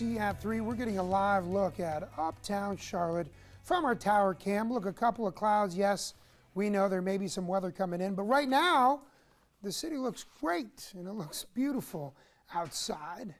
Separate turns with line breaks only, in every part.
At 3, we're getting a live look at uptown Charlotte from our tower cam. Look, a couple of clouds. Yes, we know there may be some weather coming in, but right now the city looks great and it looks beautiful outside.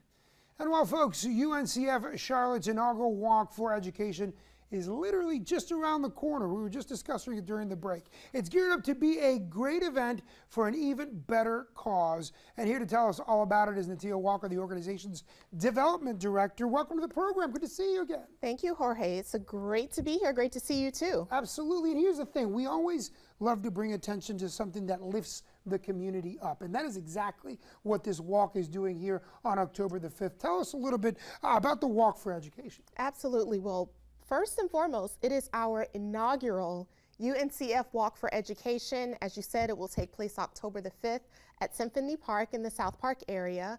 And while folks, UNCF Charlotte's inaugural Walk for Education is literally just around the corner. We were just discussing it during the break. It's geared up to be a great event for an even better cause. And here to tell us all about it is Natia Walker, the organization's development director. Welcome to the program. Good to see you again.
Thank you, Jorge. It's great to be here. Great to see you too.
Absolutely. And here's the thing. We always love to bring attention to something that lifts the community up. And that is exactly what this walk is doing here on October the 5th. Tell us a little bit about the Walk for Education.
Absolutely. Well, first and foremost, it is our inaugural UNCF Walk for Education. As you said, it will take place October the 5th at Symphony Park in the South Park area.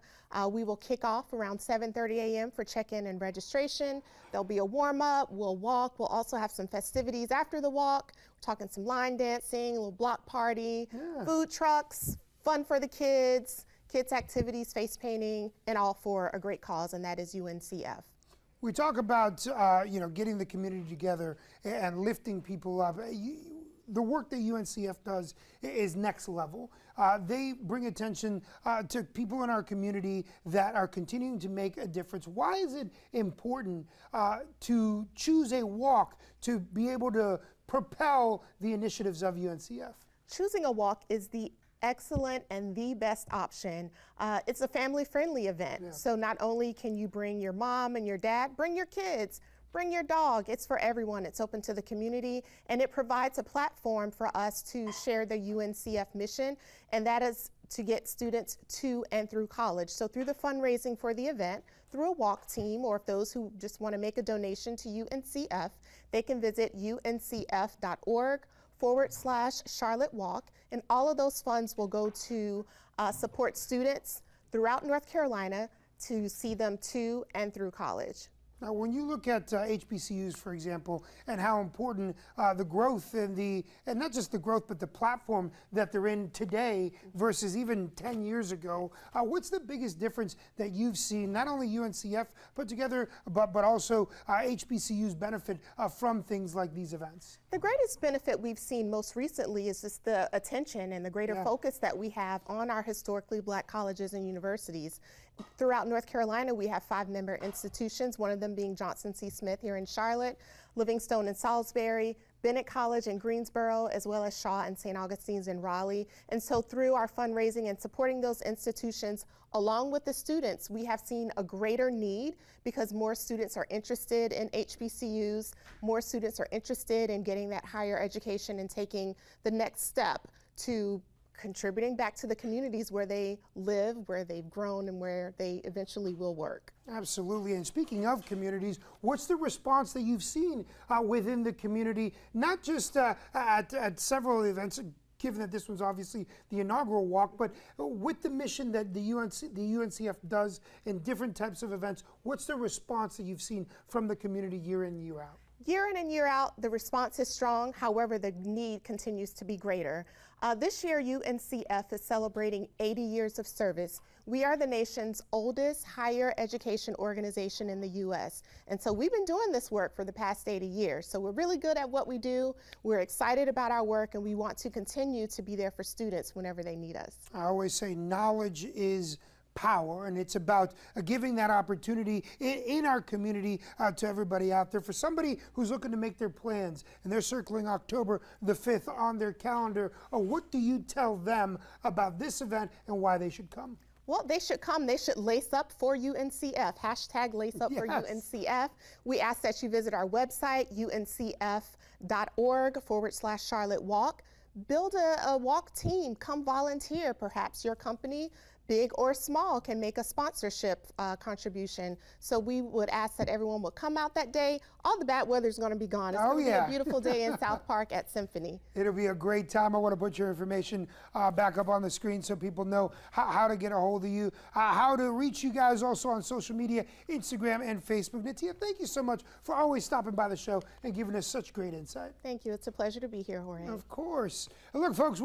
We will kick off around 7:30 a.m. for check-in and registration. There'll be a warm-up, we'll walk, we'll also have some festivities after the walk. We're talking some line dancing, a little block party, food trucks, fun for the kids activities, face painting, and all for a great cause, and that is UNCF.
We talk about, getting the community together and lifting people up. The work that UNCF does is next level. They bring attention to people in our community that are continuing to make a difference. Why is it important to choose a walk to be able to propel the initiatives of UNCF?
Choosing a walk is the excellent and the best option. It's a family-friendly event. Yeah. So not only can you bring your mom and your dad, bring your kids, bring your dog. It's for everyone. It's open to the community, and it provides a platform for us to share the UNCF mission, and that is to get students to and through college. So through the fundraising for the event, through a walk team, or if those who just want to make a donation to UNCF, they can visit uncf.org/Charlotte Walk, and all of those funds will go to support students throughout North Carolina to see them to and through college.
Now, when you look at HBCUs, for example, and how important the growth and not just the growth, but the platform that they're in today versus even 10 years ago, what's the biggest difference that you've seen, not only UNCF put together, but also HBCUs benefit from things like these events?
The greatest benefit we've seen most recently is just the attention and the greater focus that we have on our historically Black colleges and universities. Throughout North Carolina, we have 5 member institutions, one of them being Johnson C. Smith here in Charlotte, Livingstone in Salisbury, Bennett College in Greensboro, as well as Shaw and St. Augustine's in Raleigh. And so through our fundraising and supporting those institutions, along with the students, we have seen a greater need because more students are interested in HBCUs, more students are interested in getting that higher education and taking the next step to contributing back to the communities where they live, where they've grown, and where they eventually will work.
Absolutely. And speaking of communities, what's the response that you've seen within the community, not just at several events, given that this was obviously the inaugural walk, but with the mission that the UNCF does in different types of events, what's the response that you've seen from the community year in, year out?
Year in and year out, the response is strong. However, the need continues to be greater. This year, UNCF is celebrating 80 years of service. We are the nation's oldest higher education organization in the U.S. And so we've been doing this work for the past 80 years. So we're really good at what we do. We're excited about our work, and we want to continue to be there for students whenever they need us.
I always say knowledge is power, and it's about giving that opportunity in our community to everybody out there. For somebody who's looking to make their plans and they're circling October the 5th on their calendar, what do you tell them about this event and why they should come?
Well, they should come. They should lace up for UNCF. Hashtag lace up for UNCF. We ask that you visit our website, uncf.org/Charlotte Walk. Build a walk team. Come volunteer. Perhaps your company, big or small, can make a sponsorship contribution. So we would ask that everyone will come out that day. All the bad weather is going to be gone. It's going to be a beautiful day in South Park at Symphony.
It'll be a great time. I want to put your information back up on the screen so people know how to get a hold of you, how to reach you guys also on social media, Instagram and Facebook. Natia, thank you so much for always stopping by the show and giving us such great insight.
Thank you. It's a pleasure to be here, Jorge.
Of course. Look, folks.